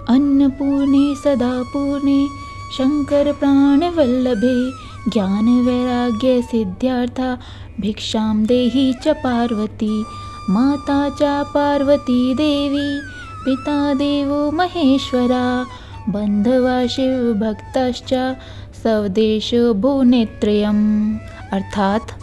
अन्नपूर्णे सदा पूर्णे शंकर प्राणवल्लभे ज्ञानवैराग्य सिद्ध्यार्था भिक्षां देहि च पार्वती। माता च पार्वती देवी पिता देवो महेश्वरा बंधवा शिव भक्तश्च स्वदेशो भुवनेत्रयम्। अर्थात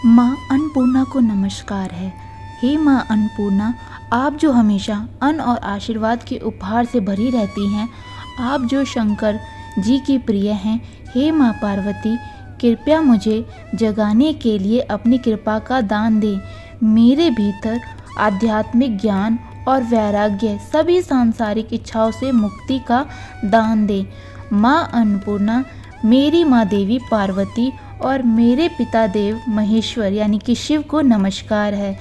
माँ अन्नपूर्णा को नमस्कार है। हे माँ अन्नपूर्णा, आप जो हमेशा अन्न और आशीर्वाद के उपहार से भरी रहती हैं, आप जो शंकर जी की प्रिय हैं, हे माँ पार्वती, कृपया मुझे जगाने के लिए अपनी कृपा का दान दें। मेरे भीतर आध्यात्मिक ज्ञान और वैराग्य, सभी सांसारिक इच्छाओं से मुक्ति का दान दें। माँ अन्नपूर्णा, मेरी माँ देवी पार्वती और मेरे पिता देव महेश्वर यानी कि शिव को नमस्कार है।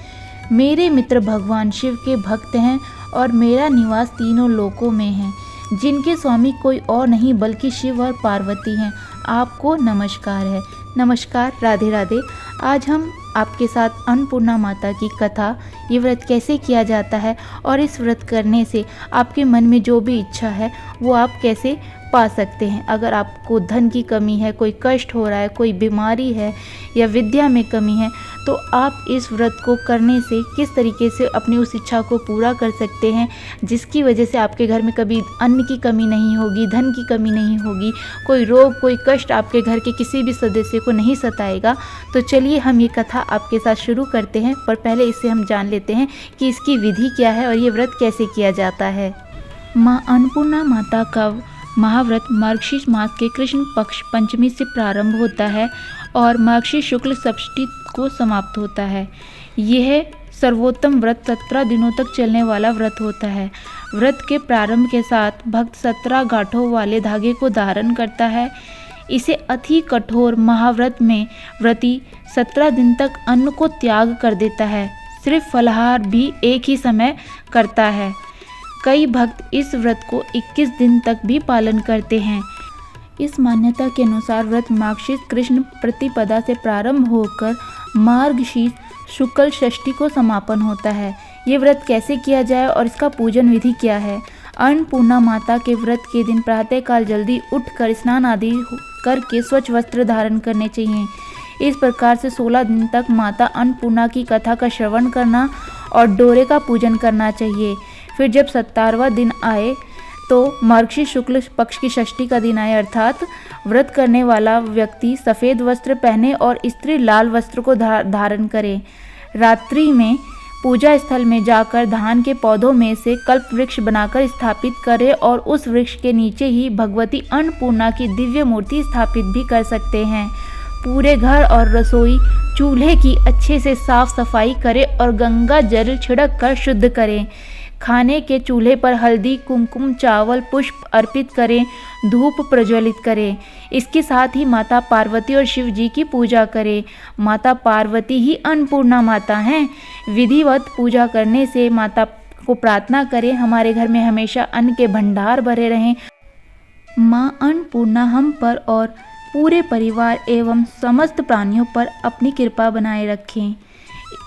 मेरे मित्र भगवान शिव के भक्त हैं और मेरा निवास तीनों लोकों में है, जिनके स्वामी कोई और नहीं बल्कि शिव और पार्वती हैं। आपको नमस्कार है। नमस्कार, राधे राधे। आज हम आपके साथ अन्नपूर्णा माता की कथा, ये व्रत कैसे किया जाता है और इस व्रत करने से आपके मन में जो भी इच्छा है वो आप कैसे पा सकते हैं। अगर आपको धन की कमी है, कोई कष्ट हो रहा है, कोई बीमारी है या विद्या में कमी है, तो आप इस व्रत को करने से किस तरीके से अपनी उस इच्छा को पूरा कर सकते हैं, जिसकी वजह से आपके घर में कभी अन्न की कमी नहीं होगी, धन की कमी नहीं होगी, कोई रोग कोई कष्ट आपके घर के किसी भी सदस्य को नहीं सताएगा। तो चलिए हम ये कथा आपके साथ शुरू करते हैं, पर पहले इससे हम जान लेते हैं कि इसकी विधि क्या है और ये व्रत कैसे किया जाता है। माँ अन्नपूर्णा माता का महाव्रत मार्गशीर्ष मास के कृष्ण पक्ष पंचमी से प्रारंभ होता है और मार्गशीर्ष शुक्ल षष्ठी को समाप्त होता है। यह सर्वोत्तम व्रत 17 दिनों तक चलने वाला व्रत होता है। व्रत के प्रारंभ के साथ भक्त 17 गांठों वाले धागे को धारण करता है। इसे अति कठोर महाव्रत में व्रती 17 दिन तक अन्न को त्याग कर देता है। सिर्फ फलाहार भी एक ही समय करता है। कई भक्त इस व्रत को 21 दिन तक भी पालन करते हैं। इस मान्यता के अनुसार व्रत मार्गशीर्ष कृष्ण प्रतिपदा से प्रारंभ होकर मार्गशीर्ष शुक्ल षष्ठी को समापन होता है। ये व्रत कैसे किया जाए और इसका पूजन विधि क्या है। अन्नपूर्णा माता के व्रत के दिन प्रातःकाल जल्दी उठकर स्नान आदि करके स्वच्छ वस्त्र धारण करने चाहिए। इस प्रकार से 16 दिन तक माता अन्नपूर्णा की कथा का श्रवण करना और डोरे का पूजन करना चाहिए। फिर जब 17वां दिन आए तो मार्गशीर्ष शुक्ल पक्ष की षष्ठी का दिन आए, अर्थात व्रत करने वाला व्यक्ति सफ़ेद वस्त्र पहने और स्त्री लाल वस्त्र को धारण करे। रात्रि में पूजा स्थल में जाकर धान के पौधों में से कल्प वृक्ष बनाकर स्थापित करे और उस वृक्ष के नीचे ही भगवती अन्नपूर्णा की दिव्य मूर्ति स्थापित भी कर सकते हैं। पूरे घर और रसोई चूल्हे की अच्छे से साफ सफाई करें और गंगा जल छिड़क कर शुद्ध करें। खाने के चूल्हे पर हल्दी कुमकुम चावल पुष्प अर्पित करें, धूप प्रज्वलित करें। इसके साथ ही माता पार्वती और शिव जी की पूजा करें। माता पार्वती ही अन्नपूर्णा माता हैं। विधिवत पूजा करने से माता को प्रार्थना करें, हमारे घर में हमेशा अन्न के भंडार भरे रहें। माँ अन्नपूर्णा हम पर और पूरे परिवार एवं समस्त प्राणियों पर अपनी कृपा बनाए रखें।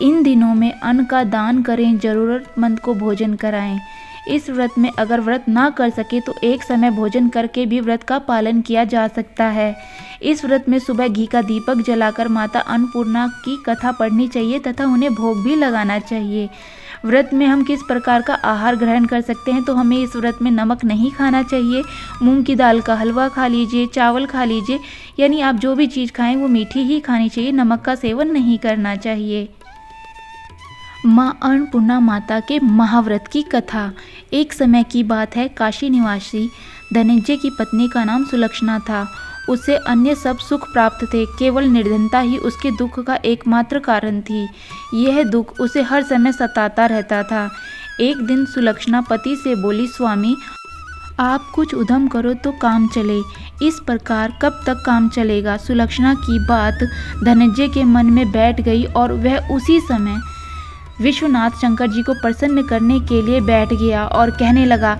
इन दिनों में अन्न का दान करें, ज़रूरतमंद को भोजन कराएं। इस व्रत में अगर व्रत ना कर सके तो एक समय भोजन करके भी व्रत का पालन किया जा सकता है। इस व्रत में सुबह घी का दीपक जलाकर माता अन्नपूर्णा की कथा पढ़नी चाहिए तथा उन्हें भोग भी लगाना चाहिए। व्रत में हम किस प्रकार का आहार ग्रहण कर सकते हैं, तो हमें इस व्रत में नमक नहीं खाना चाहिए। मूंग की दाल का हलवा खा लीजिए, चावल खा लीजिए, यानी आप जो भी चीज़ खाएं वो मीठी ही खानी चाहिए, नमक का सेवन नहीं करना चाहिए। माँ अन्नपूर्णा माता के महाव्रत की कथा। एक समय की बात है, काशी निवासी धनंजय की पत्नी का नाम सुलक्षणा था। उसे अन्य सब सुख प्राप्त थे, केवल निर्धनता ही उसके दुख का एकमात्र कारण थी। यह दुख उसे हर समय सताता रहता था। एक दिन सुलक्षणा पति से बोली, स्वामी आप कुछ उद्यम करो तो काम चले। इस प्रकार कब तक काम चलेगा। सुलक्षणा की बात धनंजय के मन में बैठ गई और वह उसी समय विश्वनाथ शंकर जी को प्रसन्न करने के लिए बैठ गया और कहने लगा,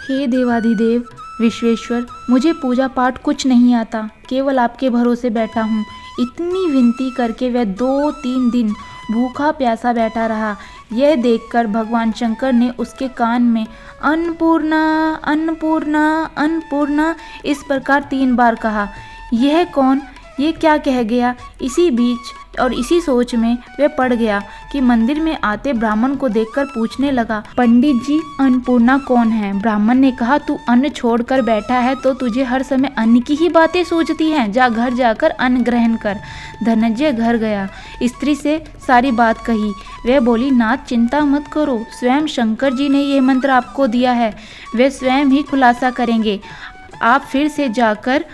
हे देवाधिदेव विश्वेश्वर, मुझे पूजा पाठ कुछ नहीं आता, केवल आपके भरोसे बैठा हूँ। इतनी विनती करके वह 2-3 दिन भूखा प्यासा बैठा रहा। यह देखकर भगवान शंकर ने उसके कान में अन्नपूर्णा अन्नपूर्णा अन्नपूर्णा इस प्रकार 3 बार कहा। यह कौन, ये क्या कह गया? इसी बीच और इसी सोच में वह पड़ गया कि मंदिर में आते ब्राह्मण को देखकर पूछने लगा, पंडित जी अन्नपूर्णा कौन है? ब्राह्मण ने कहा, तू अन्न छोड़कर बैठा है तो तुझे हर समय अन्न की ही बातें सूझती हैं। जा घर जाकर अन्न ग्रहण कर। धनंजय घर गया, स्त्री से सारी बात कही। वह बोली, नाथ चिंता मत करो, स्वयं शंकर जी ने यह मंत्र आपको दिया है, वे स्वयं ही खुलासा करेंगे। आप फिर से जाकर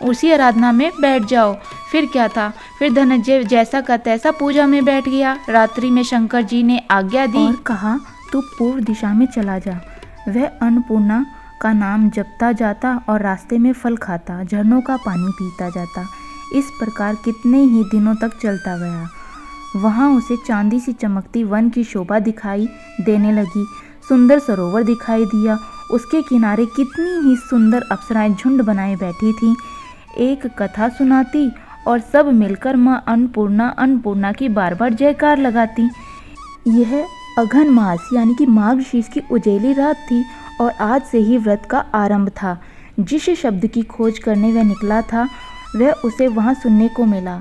उसी आराधना में बैठ जाओ। फिर क्या था, फिर धनंजय जैसा का तैसा पूजा में बैठ गया। रात्रि में शंकर जी ने आज्ञा दी और कहा, तू पूर्व दिशा में चला जा। वह अन्नपूर्णा का नाम जपता जाता और रास्ते में फल खाता, झरनों का पानी पीता जाता। इस प्रकार कितने ही दिनों तक चलता गया। वहाँ उसे चांदी सी चमकती वन की शोभा दिखाई देने लगी। सुंदर सरोवर दिखाई दिया, उसके किनारे कितनी ही सुंदर अप्सराएं झुंड बनाए बैठी थीं, एक कथा सुनाती और सब मिलकर माँ अन्नपूर्णा अन्नपूर्णा की बार बार जयकार लगाती। यह अघन मास यानी कि माघ शीर्ष की उजेली रात थी और आज से ही व्रत का आरंभ था। जिस शब्द की खोज करने वह निकला था वह उसे वहाँ सुनने को मिला।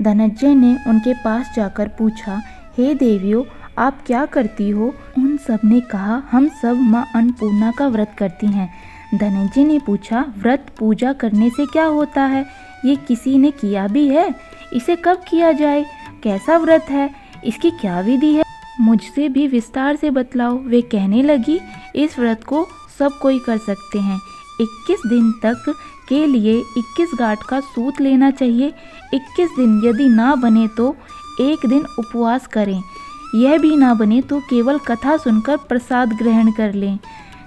धनंजय ने उनके पास जाकर पूछा, हे देवियों, आप क्या करती हो? उन सब ने कहा, हम सब माँ अन्नपूर्णा का व्रत करती हैं। धनंजय ने पूछा, व्रत पूजा करने से क्या होता है? ये किसी ने किया भी है? इसे कब किया जाए? कैसा व्रत है? इसकी क्या विधि है? मुझसे भी विस्तार से बतलाओ। वे कहने लगी, इस व्रत को सब कोई कर सकते हैं। 21 दिन तक के लिए 21 गांठ का सूत लेना चाहिए। 21 दिन यदि ना बने तो 1 दिन उपवास करें। यह भी ना बने तो केवल कथा सुनकर प्रसाद ग्रहण कर लें।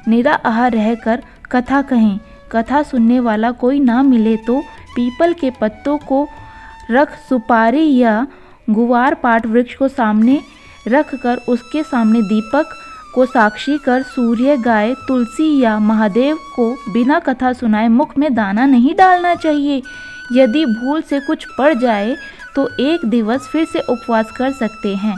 निराहार रहकर कथा कहें। कथा सुनने वाला कोई ना मिले तो पीपल के पत्तों को रख सुपारी या गुवार पाट वृक्ष को सामने रख कर उसके सामने दीपक को साक्षी कर सूर्य, गाय, तुलसी या महादेव को बिना कथा सुनाए मुख में दाना नहीं डालना चाहिए। यदि भूल से कुछ पड़ जाए तो 1 दिवस फिर से उपवास कर सकते हैं।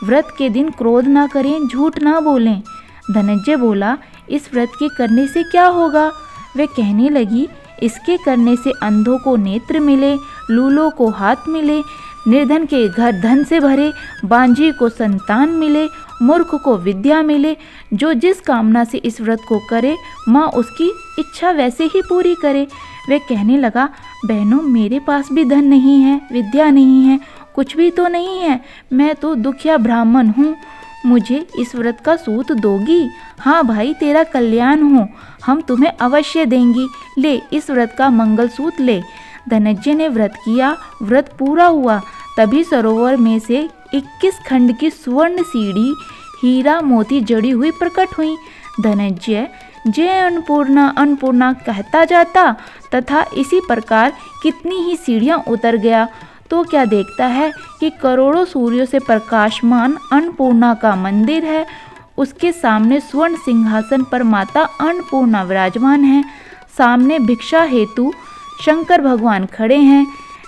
व्रत के दिन क्रोध ना करें, झूठ ना बोलें। धनंजय बोला, इस व्रत के करने से क्या होगा? वे कहने लगी, इसके करने से अंधों को नेत्र मिले, लूलों को हाथ मिले, निर्धन के घर धन से भरे, बांझी को संतान मिले, मूर्ख को विद्या मिले। जो जिस कामना से इस व्रत को करे माँ उसकी इच्छा वैसे ही पूरी करे। वे कहने लगा, बहनों, मेरे पास भी धन नहीं है, विद्या नहीं है, कुछ भी तो नहीं है। मैं तो दुखिया ब्राह्मण हूँ। मुझे इस व्रत का सूत दोगी? हाँ भाई, तेरा कल्याण हो, हम तुम्हें अवश्य देंगी। ले, इस व्रत का मंगल सूत ले। धनंजय ने व्रत किया, व्रत पूरा हुआ। तभी सरोवर में से 21 खंड की स्वर्ण सीढ़ी हीरा मोती जड़ी हुई प्रकट हुई। धनंजय जय अन्नपूर्णा अन्नपूर्णा कहता जाता तथा इसी प्रकार कितनी ही सीढ़ियां उतर गया तो क्या देखता है कि करोड़ों सूर्यों से प्रकाशमान अन्नपूर्णा का मंदिर है। उसके सामने स्वर्ण सिंहासन पर माता अन्नपूर्णा विराजमान है। सामने भिक्षा हेतु शंकर भगवान खड़े हैं।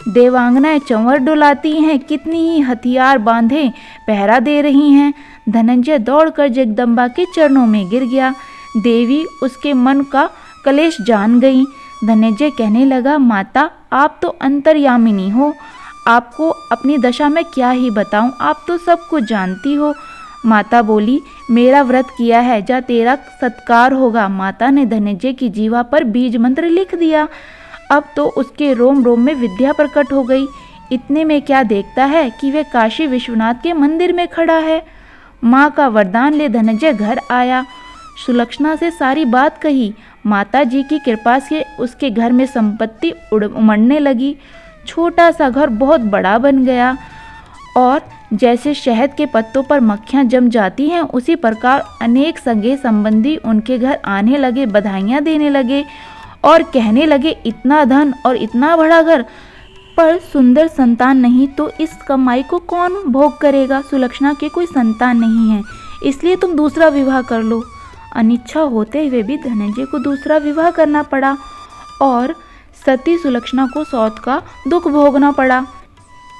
देवांगनाएं चंवर डुलाती हैं, कितनी ही हथियार बांधे पहरा दे रही हैं। धनंजय दौड़कर जगदम्बा के चरणों में गिर गया। देवी उसके मन का कलेश जान गई। धनंजय कहने लगा, माता, आप तो अंतर्यामिनी हो, आपको अपनी दशा में क्या ही बताऊं, आप तो सब कुछ जानती हो। माता बोली, मेरा व्रत किया है, जा तेरा सत्कार होगा। माता ने धनंजय की जीवा पर बीज मंत्र लिख दिया। अब तो उसके रोम रोम में विद्या प्रकट हो गई। इतने में क्या देखता है कि वह काशी विश्वनाथ के मंदिर में खड़ा है। माँ का वरदान ले धनंजय घर आया। सुलक्षणा से सारी बात कही। माता जी की कृपा से उसके घर में संपत्ति उमड़ने लगी। छोटा सा घर बहुत बड़ा बन गया और जैसे शहद के पत्तों पर मक्खियाँ जम जाती हैं उसी प्रकार अनेक सगे संबंधी उनके घर आने लगे, बधाइयाँ देने लगे और कहने लगे, इतना धन और इतना बड़ा घर, पर सुंदर संतान नहीं तो इस कमाई को कौन भोग करेगा। सुलक्षणा के कोई संतान नहीं है, इसलिए तुम दूसरा विवाह कर लो। अनिच्छा होते हुए भी धनंजय को दूसरा विवाह करना पड़ा और सती सुलक्षणा को सौत का दुख भोगना पड़ा।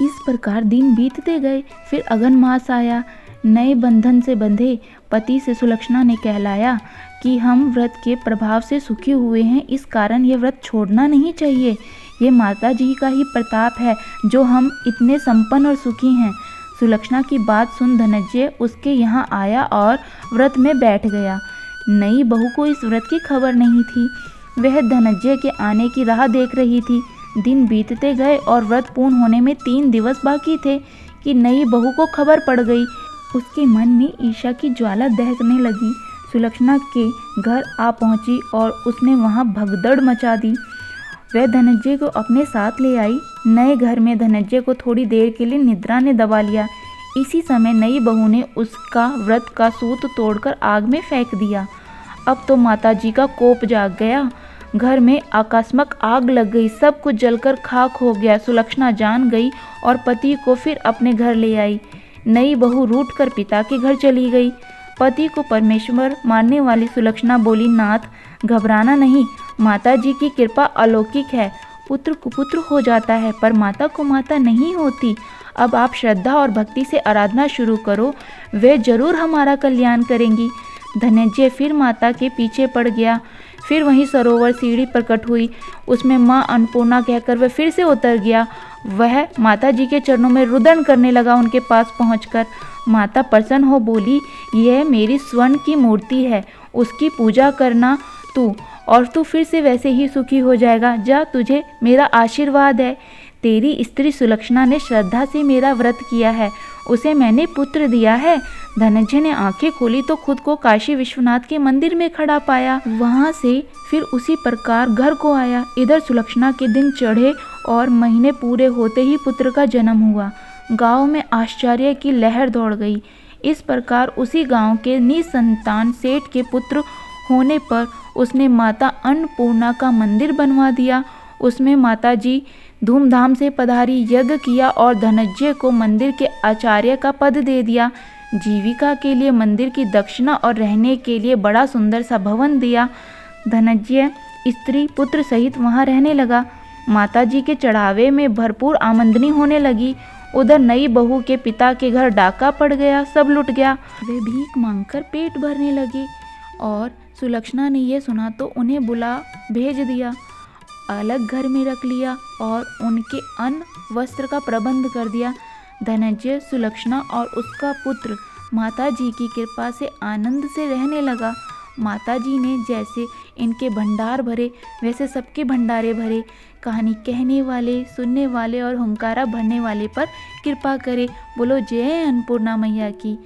इस प्रकार दिन बीतते गए। फिर अगन मास आया। नए बंधन से बंधे पति से सुलक्षणा ने कहलाया कि हम व्रत के प्रभाव से सुखी हुए हैं, इस कारण ये व्रत छोड़ना नहीं चाहिए। ये माता जी का ही प्रताप है जो हम इतने संपन्न और सुखी हैं। सुलक्षणा की बात सुन धनंजय उसके यहाँ आया और व्रत में बैठ गया। नई बहू को इस व्रत की खबर नहीं थी। वह धनंजय के आने की राह देख रही थी। दिन बीतते गए और व्रत पूर्ण होने में 3 दिवस बाकी थे कि नई बहू को खबर पड़ गई। उसके मन में ईर्ष्या की ज्वाला दहकने लगी। सुलक्षणा के घर आ पहुंची और उसने वहां भगदड़ मचा दी। वह धनंजय को अपने साथ ले आई। नए घर में धनंजय को थोड़ी देर के लिए निद्रा ने दबा लिया। इसी समय नई बहू ने उसका व्रत का सूत तोड़कर आग में फेंक दिया। अब तो माताजी का कोप जाग गया। घर में आकस्मिक आग लग गई, सब कुछ जलकर खाक हो गया। सुलक्षणा जान गई और पति को फिर अपने घर ले आई। नई बहू रूठकर पिता के घर चली गई। पति को परमेश्वर मानने वाली सुलक्षणा बोली, नाथ घबराना नहीं, माता जी की कृपा अलौकिक है। पुत्र कुपुत्र हो जाता है पर माता को माता नहीं होती। अब आप श्रद्धा और भक्ति से आराधना शुरू करो, वे जरूर हमारा कल्याण करेंगी। धनंजय फिर माता के पीछे पड़ गया। फिर वहीं सरोवर सीढ़ी प्रकट हुई, उसमें माँ अन्नपूर्णा कहकर वह फिर से उतर गया। वह माता जी के चरणों में रुदन करने लगा। उनके पास पहुंचकर माता प्रसन्न हो बोली, यह मेरी स्वर्ण की मूर्ति है, उसकी पूजा करना तू, और तू फिर से वैसे ही सुखी हो जाएगा। जा, तुझे मेरा आशीर्वाद है। तेरी स्त्री सुलक्षणा ने श्रद्धा से मेरा व्रत किया है, उसे मैंने पुत्र दिया है। धनंजय ने आंखें खोली तो खुद को काशी विश्वनाथ के मंदिर में खड़ा पाया। वहां से फिर उसी प्रकार घर को आया। इधर सुलक्षणा के दिन चढ़े और महीने पूरे होते ही पुत्र का जन्म हुआ। गांव में आश्चर्य की लहर दौड़ गई। इस प्रकार उसी गांव के निसंतान सेठ के पुत्र होने पर उसने माता अन्नपूर्णा का मंदिर बनवा दिया। उसमें माता जी धूमधाम से पधारी, यज्ञ किया और धनंजय को मंदिर के आचार्य का पद दे दिया। जीविका के लिए मंदिर की दक्षिणा और रहने के लिए बड़ा सुंदर सा भवन दिया। धनंजय स्त्री पुत्र सहित वहां रहने लगा। माता जी के चढ़ावे में भरपूर आमदनी होने लगी। उधर नई बहू के पिता के घर डाका पड़ गया, सब लुट गया। वे भीख मांगकर पेट भरने लगे और सुलक्षणा ने यह सुना तो उन्हें बुला भेज दिया, अलग घर में रख लिया और उनके अन्न वस्त्र का प्रबंध कर दिया। धनंजय, सुलक्षणा और उसका पुत्र माता जी की कृपा से आनंद से रहने लगा। माता जी ने जैसे इनके भंडार भरे वैसे सबके भंडारे भरे। कहानी कहने वाले, सुनने वाले और हुंकारा भरने वाले पर कृपा करे। बोलो जय अन्नपूर्णा मैया की।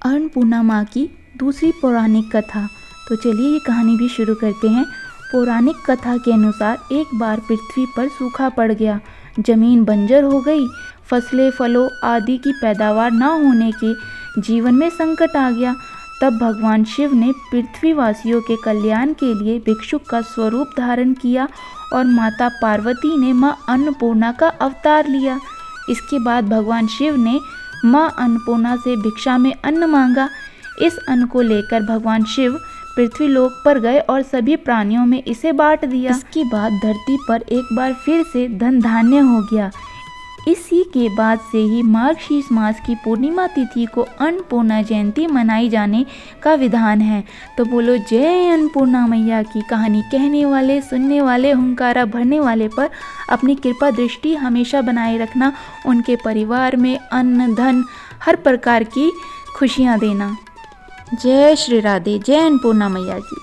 अन्नपूर्णा माँ की दूसरी पौराणिक कथा। तो चलिए ये कहानी भी शुरू करते हैं। पौराणिक कथा के अनुसार एक बार पृथ्वी पर सूखा पड़ गया, जमीन बंजर हो गई, फसलें फलों आदि की पैदावार न होने के जीवन में संकट आ गया। तब भगवान शिव ने पृथ्वीवासियों के कल्याण के लिए भिक्षुक का स्वरूप धारण किया और माता पार्वती ने माँ अन्नपूर्णा का अवतार लिया। इसके बाद भगवान शिव ने माँ अन्नपूर्णा से भिक्षा में अन्न मांगा। इस अन्न को लेकर भगवान शिव पृथ्वीलोक पर गए और सभी प्राणियों में इसे बांट दिया। इसके बाद धरती पर एक बार फिर से धन धान्य हो गया। इसी के बाद से ही मार्गशीर्ष मास की पूर्णिमा तिथि को अन्नपूर्णा जयंती मनाई जाने का विधान है। तो बोलो जय अन्नपूर्णा मैया की। कहानी कहने वाले, सुनने वाले, हुंकारा भरने वाले पर अपनी कृपा दृष्टि हमेशा बनाए रखना, उनके परिवार में अन्न धन हर प्रकार की खुशियाँ देना। जय श्री राधे। जय अन्नपूर्णा मैया की।